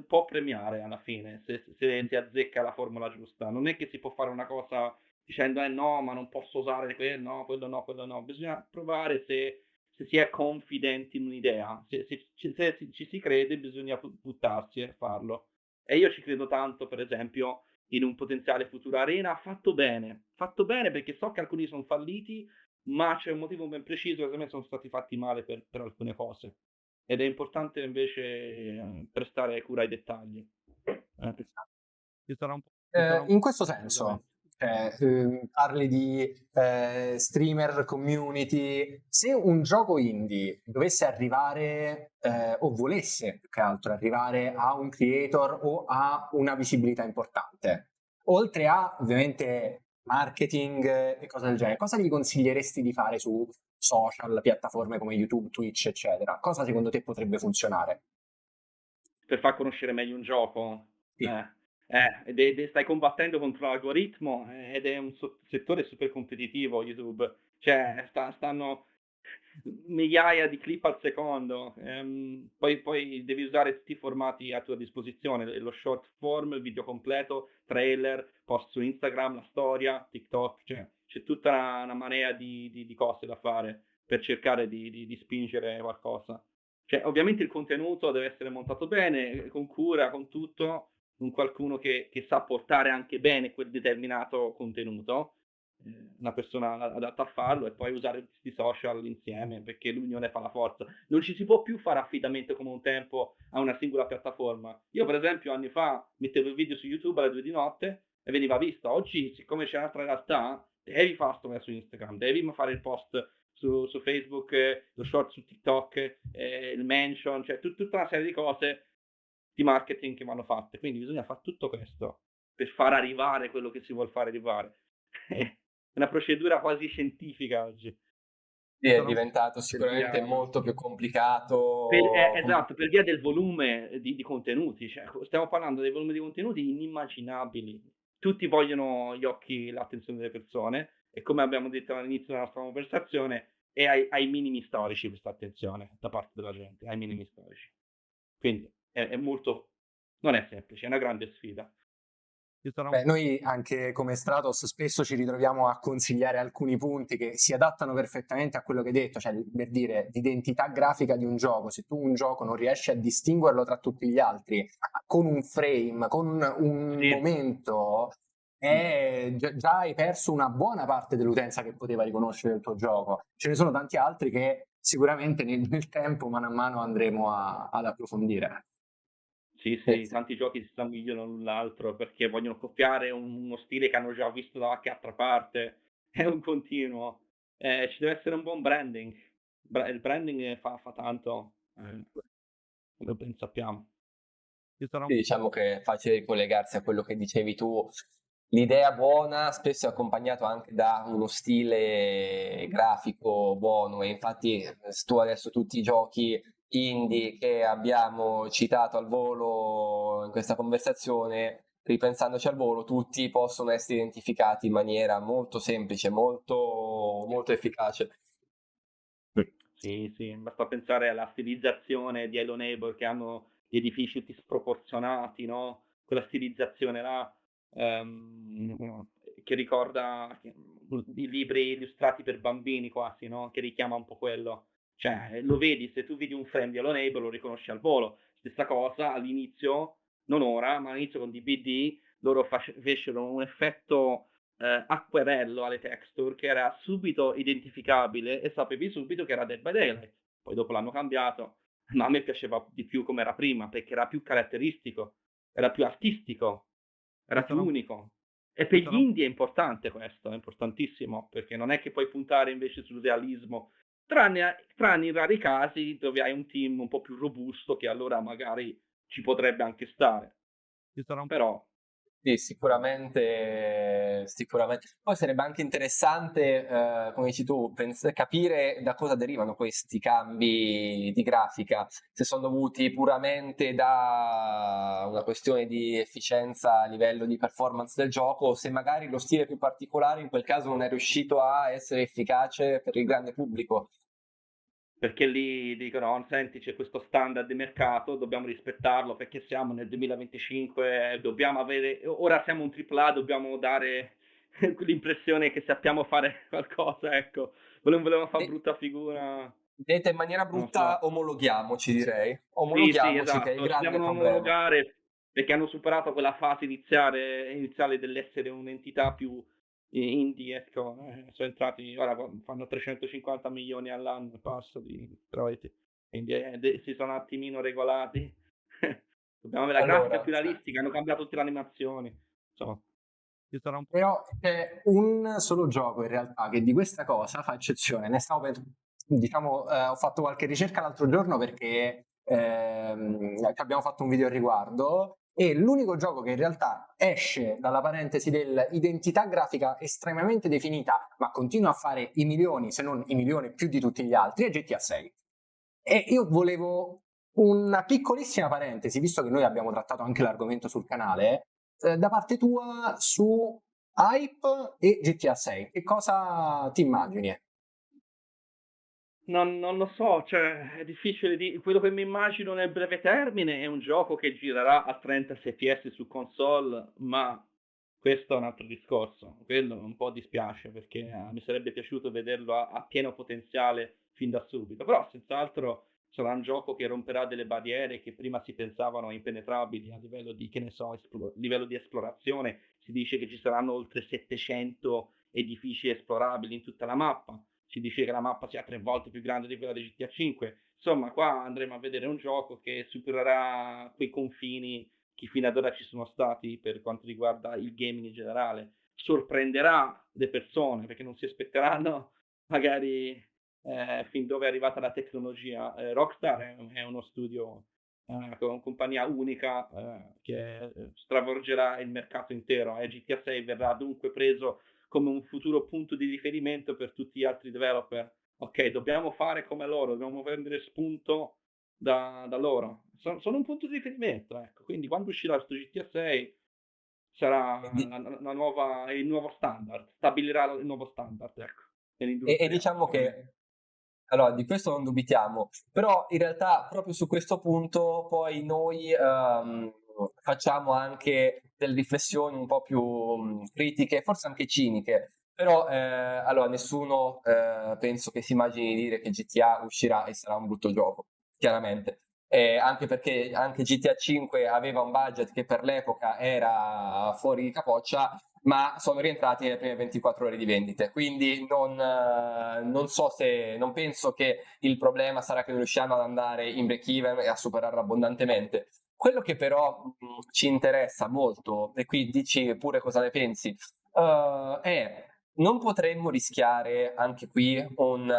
può premiare alla fine se si azzecca la formula giusta. Non è che si può fare una cosa dicendo no, ma non posso usare quello, no, quello no, quello no. Bisogna provare se si è confidenti in un'idea. Se ci si crede, bisogna buttarsi e farlo. E io ci credo tanto, per esempio, in un potenziale futuro Arena fatto bene perché so che alcuni sono falliti, ma c'è un motivo ben preciso, secondo me sono stati fatti male per alcune cose. Ed è importante invece prestare cura ai dettagli. Ci sarà un po'. In questo senso, parli di streamer community. Se un gioco indie dovesse arrivare o volesse più che altro arrivare a un creator o a una visibilità importante, oltre a ovviamente marketing e cose del genere, cosa gli consiglieresti di fare su social, piattaforme come YouTube, Twitch, eccetera? Cosa secondo te potrebbe funzionare? Per far conoscere meglio un gioco. Sì. Stai combattendo contro l'algoritmo ed è un settore super competitivo YouTube, cioè stanno migliaia di clip al secondo, poi devi usare tutti i formati a tua disposizione, lo short form, il video completo, trailer, post su Instagram, la storia, TikTok, cioè c'è tutta una marea di cose da fare per cercare di spingere qualcosa. Cioè, ovviamente il contenuto deve essere montato bene, con cura, con tutto, con qualcuno che sa portare anche bene quel determinato contenuto, una persona adatta a farlo, e poi usare questi social insieme, perché l'unione fa la forza. Non ci si può più fare affidamento come un tempo a una singola piattaforma. Io, per esempio, anni fa mettevo il video su YouTube alle 2 di notte e veniva visto. Oggi, siccome c'è un'altra realtà, devi fare sto su Instagram, devi fare il post su Facebook, lo short su TikTok, il mention, cioè tutta una serie di cose di marketing che vanno fatte. Quindi bisogna fare tutto questo per far arrivare quello che si vuol fare arrivare. È una procedura quasi scientifica oggi. Sì, è diventato sicuramente molto più complicato. Esatto, per via del volume di contenuti. Cioè, stiamo parlando dei volumi di contenuti inimmaginabili. Tutti vogliono gli occhi, l'attenzione delle persone, e come abbiamo detto all'inizio della nostra conversazione, è ai minimi storici questa attenzione da parte della gente, ai minimi storici. Quindi è molto, non è semplice, è una grande sfida. Beh, noi anche come Stratos spesso ci ritroviamo a consigliare alcuni punti che si adattano perfettamente a quello che hai detto, cioè per dire l'identità grafica di un gioco. Se tu un gioco non riesci a distinguerlo tra tutti gli altri con un frame, con un momento, già hai perso una buona parte dell'utenza che poteva riconoscere il tuo gioco. Ce ne sono tanti altri che sicuramente nel tempo, mano a mano, andremo ad approfondire. Sì, tanti giochi si somigliano l'un l'altro perché vogliono copiare uno stile che hanno già visto da qualche altra parte. È un continuo. Ci deve essere un buon branding. Il branding fa tanto, come ben sappiamo. Sì, diciamo che è facile ricollegarsi a quello che dicevi tu. L'idea buona spesso è accompagnato anche da uno stile grafico buono, e infatti tu adesso tutti i giochi indie che abbiamo citato al volo in questa conversazione, ripensandoci al volo, tutti possono essere identificati in maniera molto semplice, molto, molto efficace. Sì, basta pensare alla stilizzazione di Hello Neighbor, che hanno gli edifici tutti sproporzionati, no? Quella stilizzazione là, che ricorda i libri illustrati per bambini quasi, no? Che richiama un po' quello. Cioè, lo vedi, se tu vedi un frame di Hello Neighbor lo riconosci al volo. Stessa cosa all'inizio, non ora, ma all'inizio con DBD, loro fecero un effetto acquerello alle texture che era subito identificabile e sapevi subito che era Dead by Daylight. Poi dopo l'hanno cambiato, ma a me piaceva di più come era prima, perché era più caratteristico, era più artistico, era più unico. E per gli indie è importante questo, è importantissimo, perché non è che puoi puntare invece sul realismo, tranne in rari casi dove hai un team un po' più robusto, che allora magari ci potrebbe anche stare. Però Sì, sicuramente, sicuramente. Poi sarebbe anche interessante, come dici tu, capire da cosa derivano questi cambi di grafica, se sono dovuti puramente da una questione di efficienza a livello di performance del gioco, o se magari lo stile più particolare in quel caso non è riuscito a essere efficace per il grande pubblico. Perché lì dicono, "Oh, senti, c'è questo standard di mercato, dobbiamo rispettarlo perché siamo nel 2025, dobbiamo avere, ora siamo un AAA, dobbiamo dare l'impressione che sappiamo fare qualcosa, ecco, volevamo fare De- brutta figura, Detta in maniera non brutta, so. omologhiamoci, direi. Sì, sì, Omologhiamoci, che è il esatto, ci grande devono problema. omologare perché hanno superato quella fase iniziale dell'essere un'entità più indie, ecco, sono entrati, ora fanno 350 milioni all'anno e passa di introiti, quindi si sono un attimino regolati. Dobbiamo avere la grafica Allora, più realistica, hanno cambiato tutte le animazioni, insomma, ci sarà un po'. Però c'è un solo gioco in realtà che di questa cosa fa eccezione. Diciamo, ho fatto qualche ricerca l'altro giorno perché abbiamo fatto un video al riguardo e l'unico gioco che in realtà esce dalla parentesi dell'identità grafica estremamente definita, ma continua a fare i milioni, se non i milioni più di tutti gli altri, è GTA 6. E io volevo una piccolissima parentesi, visto che noi abbiamo trattato anche l'argomento sul canale, da parte tua su Hype e GTA 6. Che cosa ti immagini? Non lo so, cioè è difficile di... Quello che mi immagino nel breve termine è un gioco che girerà a 30 fps su console, ma questo è un altro discorso. Quello un po' dispiace perché mi sarebbe piaciuto vederlo a pieno potenziale fin da subito. Però senz'altro sarà un gioco che romperà delle barriere che prima si pensavano impenetrabili a livello di, che ne so, livello di esplorazione. Si dice che ci saranno oltre 700 edifici esplorabili in tutta la mappa, si dice che la mappa sia 3 volte più grande di quella di GTA 5. Insomma, qua andremo a vedere un gioco che supererà quei confini che fino ad ora ci sono stati per quanto riguarda il gaming in generale. Sorprenderà le persone perché non si aspetteranno magari fin dove è arrivata la tecnologia. Rockstar è uno studio, con una compagnia unica che stravolgerà il mercato intero. GTA 6 verrà dunque preso come un futuro punto di riferimento per tutti gli altri developer. Ok, dobbiamo fare come loro, dobbiamo prendere spunto da loro. Sono un punto di riferimento, ecco. Quindi quando uscirà questo GTA 6 e, sarà di- il nuovo standard, stabilirà il nuovo standard, ecco, e nell'industria, diciamo sicuramente. che allora, di questo non dubitiamo, però in realtà proprio su questo punto poi noi facciamo anche delle riflessioni un po' più critiche, forse anche ciniche, però allora nessuno penso che si immagini di dire che GTA uscirà e sarà un brutto gioco, chiaramente. Anche perché anche GTA 5 aveva un budget che per l'epoca era fuori di capoccia, ma sono rientrati nelle prime 24 ore di vendite, quindi non so se, non penso che il problema sarà che non riusciamo ad andare in break even e a superarlo abbondantemente. Quello che però ci interessa molto, e qui dici pure cosa ne pensi, è non potremmo rischiare anche qui un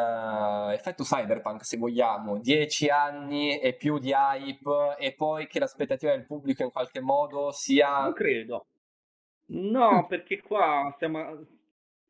effetto cyberpunk, se vogliamo, 10 anni e più di hype e poi che l'aspettativa del pubblico in qualche modo Non sia... credo. No, perché qua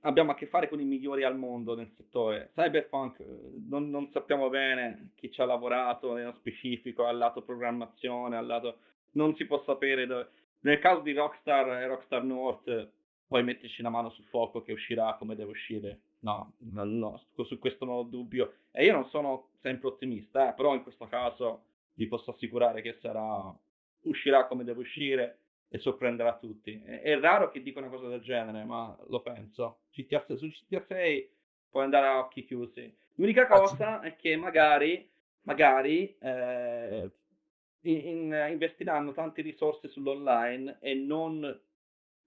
abbiamo a che fare con i migliori al mondo nel settore. Cyberpunk, non sappiamo bene chi ci ha lavorato nello specifico, al lato programmazione, al lato... Non si può sapere dove... Nel caso di Rockstar e Rockstar North, puoi metterci una mano sul fuoco che uscirà come deve uscire. No, no, su questo non ho dubbio. E io non sono sempre ottimista, però in questo caso vi posso assicurare che uscirà come deve uscire e sorprenderà tutti. È raro che dica una cosa del genere, ma lo penso. Su GTA 6 puoi andare a occhi chiusi. L'unica cosa è che magari investiranno tante risorse sull'online e non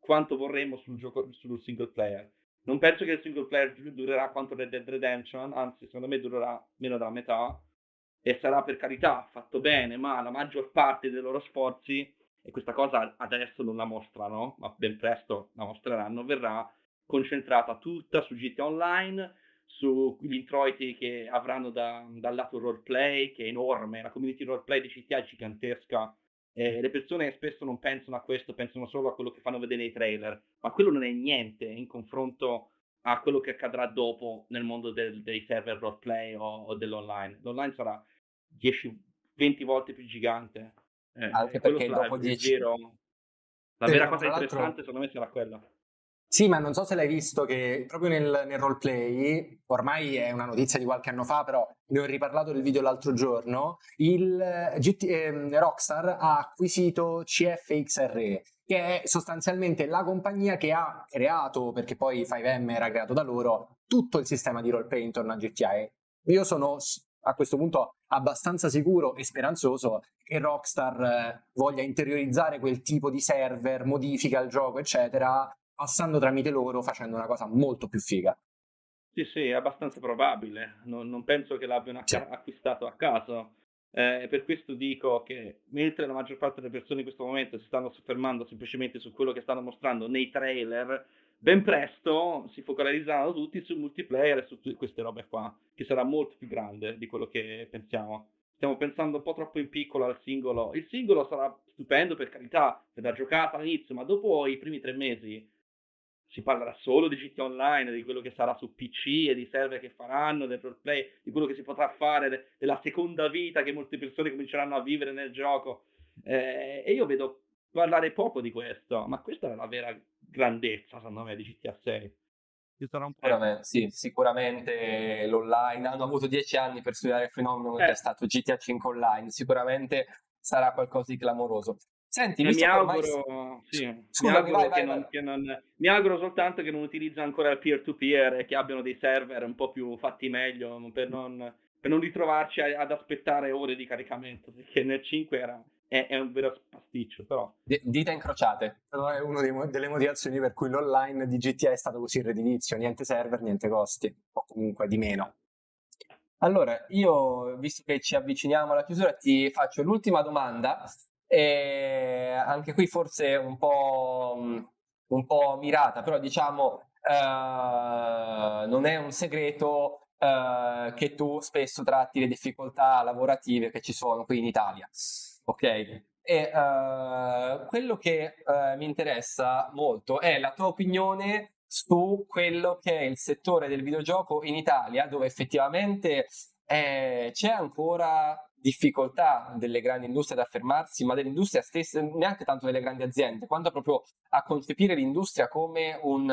quanto vorremmo sul single player. Non penso che il single player durerà quanto Red Dead Redemption, anzi secondo me durerà meno della metà e sarà per carità fatto bene, ma la maggior parte dei loro sforzi, e questa cosa adesso non la mostrano, ma ben presto la mostreranno, verrà concentrata tutta su GTA Online, sugli introiti che avranno dal lato roleplay, che è enorme, la community roleplay di GTA è gigantesca, Le persone spesso non pensano a questo, pensano solo a quello che fanno vedere nei trailer, ma quello non è niente in confronto a quello che accadrà dopo nel mondo dei server roleplay o dell'online. L'online sarà 10-20 volte più gigante. Anche Quello perché sarà dopo il 10... vero. La vera cosa Tra interessante, l'altro, secondo me, sarà quella. sì, ma non so se l'hai visto che proprio nel roleplay, ormai è una notizia di qualche anno fa, però ne ho riparlato del video l'altro giorno, Rockstar ha acquisito CFXRE, che è sostanzialmente la compagnia che ha creato, perché poi 5M era creato da loro, tutto il sistema di roleplay intorno a GTA. Io sono a questo punto abbastanza sicuro e speranzoso che Rockstar voglia interiorizzare quel tipo di server, modifica al gioco, eccetera, passando tramite loro, facendo una cosa molto più figa. Sì, sì, è abbastanza probabile. Non penso che l'abbiano Sì. acquistato a caso. Per questo dico che mentre la maggior parte delle persone in questo momento si stanno soffermando semplicemente su quello che stanno mostrando nei trailer, ben presto si focalizzeranno tutti sul multiplayer e su queste robe qua, che sarà molto più grande di quello che pensiamo. Stiamo pensando un po' troppo in piccolo al singolo. Il singolo sarà stupendo, per carità, per la giocata all'inizio, ma dopo i primi 3 mesi si parlerà solo di GTA Online, di quello che sarà su PC e di server che faranno, del roleplay, di quello che si potrà fare, della seconda vita che molte persone cominceranno a vivere nel gioco. E io vedo parlare poco di questo, ma questa è la vera grandezza, secondo me, di GTA 6. Ci sarà un prezzo. Sicuramente, sì, sicuramente l'online, hanno avuto 10 anni per studiare il fenomeno che è stato GTA 5 Online, sicuramente sarà qualcosa di clamoroso. Senti, E mi visto che ormai... auguro, sì, mi Scusami, vai, auguro vai, vai. mi auguro soltanto che non utilizzino ancora il peer-to-peer e che abbiano dei server un po' più fatti meglio per non ritrovarci ad aspettare ore di caricamento, perché nel 5 è un vero pasticcio, però. Dita incrociate. Però è una delle motivazioni per cui l'online di GTA è stato così redditizio, niente server, niente costi, o comunque di meno. Allora, io, visto che ci avviciniamo alla chiusura, ti faccio l'ultima domanda, e anche qui forse un po' mirata, però diciamo, non è un segreto, che tu spesso tratti le difficoltà lavorative che ci sono qui in Italia, ok? E quello che mi interessa molto è la tua opinione su quello che è il settore del videogioco in Italia, dove effettivamente c'è ancora difficoltà delle grandi industrie ad affermarsi, ma dell'industria stessa, neanche tanto delle grandi aziende, quanto proprio a concepire l'industria come un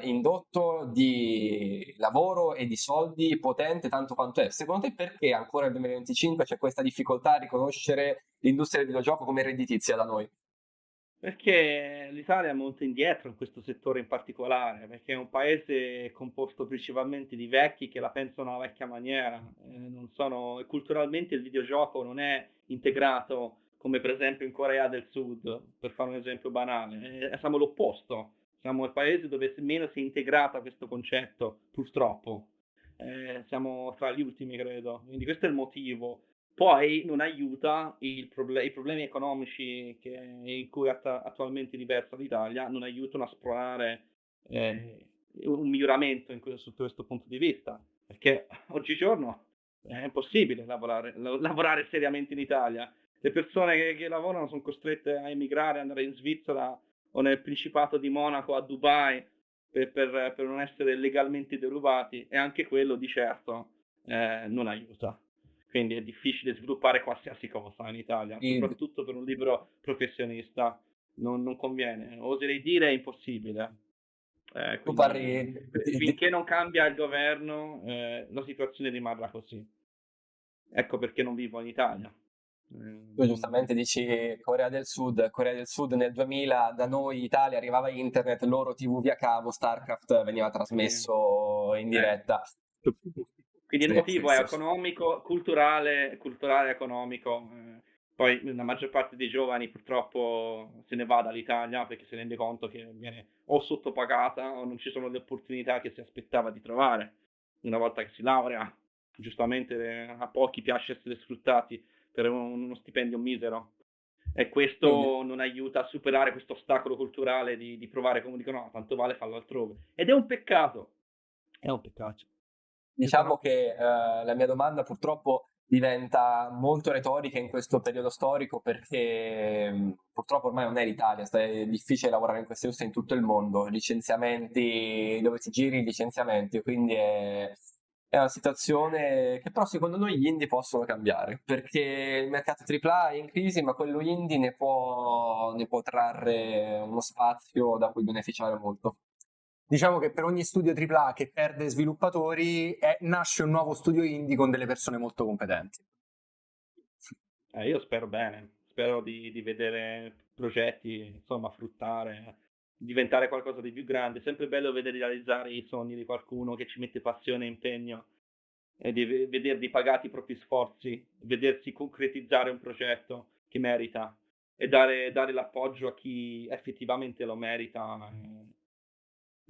indotto di lavoro e di soldi potente tanto quanto è. Secondo te perché ancora nel 2025 c'è questa difficoltà a riconoscere l'industria del videogioco come redditizia da noi? Perché l'Italia è molto indietro in questo settore in particolare, perché è un paese composto principalmente di vecchi che la pensano alla vecchia maniera, non sono, culturalmente il videogioco non è integrato come per esempio in Corea del Sud, per fare un esempio banale. Siamo l'opposto, siamo il paese dove meno si è integrata questo concetto, purtroppo. Siamo tra gli ultimi, credo, quindi questo è il motivo. Poi non aiuta i problemi economici in cui attualmente versa l'Italia, non aiutano a spronare un miglioramento sotto questo punto di vista, perché oggigiorno è impossibile lavorare seriamente in Italia. Le persone che lavorano sono costrette a emigrare, andare in Svizzera o nel Principato di Monaco, a Dubai, per non essere legalmente derubati, e anche quello di certo non aiuta. Quindi è difficile sviluppare qualsiasi cosa in Italia, Sì, soprattutto per un libero professionista. Non conviene, oserei dire è impossibile. tu Quindi parli finché non cambia il governo, la situazione rimarrà così. Ecco perché non vivo in Italia. tu giustamente dici Corea del Sud nel 2000, da noi Italia arrivava internet, loro TV via cavo, StarCraft veniva Sì. trasmesso in diretta. Quindi il Sì, motivo sì, è sì. economico, culturale e economico. Poi la maggior parte dei giovani purtroppo se ne va dall'Italia perché si rende conto che viene o sottopagata o non ci sono le opportunità che si aspettava di trovare una volta che si laurea. Giustamente a pochi piace essere sfruttati per uno stipendio misero. E Quindi, questo non aiuta a superare questo ostacolo culturale di provare, come dicono, no, tanto vale farlo altrove. Ed è un peccato. È un peccato. diciamo che la mia domanda purtroppo diventa molto retorica in questo periodo storico, perché purtroppo ormai non è l'Italia, è difficile lavorare in questa industria in tutto il mondo, licenziamenti, dove si giri licenziamenti, quindi è una situazione che però secondo noi gli indie possono cambiare, perché il mercato AAA è in crisi, ma quello indie ne può trarre uno spazio da cui beneficiare molto. Diciamo che per ogni studio AAA che perde sviluppatori nasce un nuovo studio indie con delle persone molto competenti. Io spero bene, spero di vedere progetti, insomma, fruttare, diventare qualcosa di più grande. È sempre bello vedere realizzare i sogni di qualcuno che ci mette passione e impegno, e di vederli pagati i propri sforzi, vedersi concretizzare un progetto che merita e dare l'appoggio a chi effettivamente lo merita.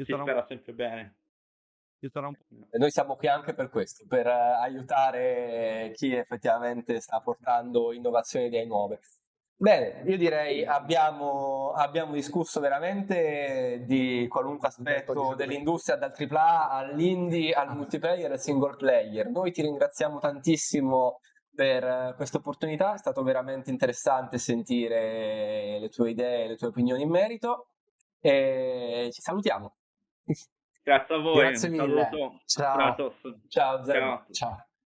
Si spera sempre bene. E noi siamo qui anche per questo, per aiutare chi effettivamente sta portando innovazioni e idee nuove. Bene, io direi abbiamo discusso veramente di qualunque aspetto dell'industria, dal AAA all'indie, al multiplayer e al single player. Noi ti ringraziamo tantissimo per questa opportunità, è stato veramente interessante sentire le tue idee, le tue opinioni in merito e ci salutiamo. Grazie a voi, Grazie un mille. saluto. Ciao. Gratos. Ciao Zeb. Ciao. Ciao.